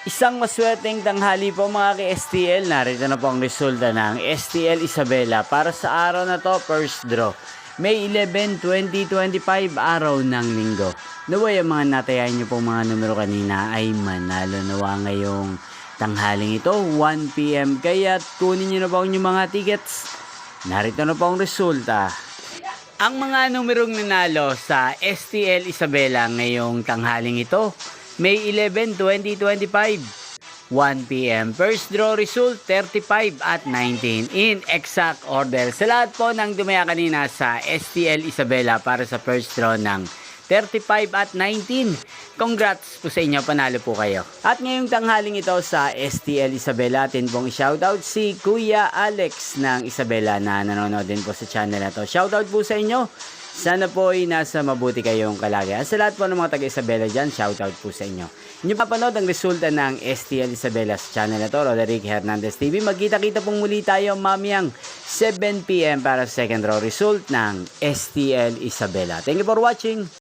Isang maswerteng tanghali po mga ka-STL. Narito na po ang resulta ng STL Isabela para sa araw na to, first draw. May 11, 2025, araw ng linggo. Naway ang mga natayan nyo pong mga numero kanina ay manalo nawa ngayong tanghaling ito, 1 PM. Kaya kunin nyo na po ang inyong mga tickets. Narito na po ang resulta. Ang mga numerong nanalo sa STL Isabela ngayong tanghaling ito, May 11, 2025, 1 PM. First draw result, 35 at 19 in exact order. Sa lahat po ng dumaya kanina sa STL Isabela para sa first draw ng 35 at 19. Congrats po sa inyo, panalo po kayo. At ngayong tanghaling ito sa STL Isabela, atin pong shoutout si Kuya Alex ng Isabela na nanonood din po sa channel na to. Shoutout po sa inyo. Sana po ay nasa mabuti kayong kalagayan. Sa lahat po ng mga taga-Isabela dyan, shoutout po sa inyo. Inyo papanood ang resulta ng STL Isabela sa channel na to, Roderick Hernandez TV. Magkita-kita pong muli tayo mamayang 7 PM para sa second draw result ng STL Isabela. Thank you for watching.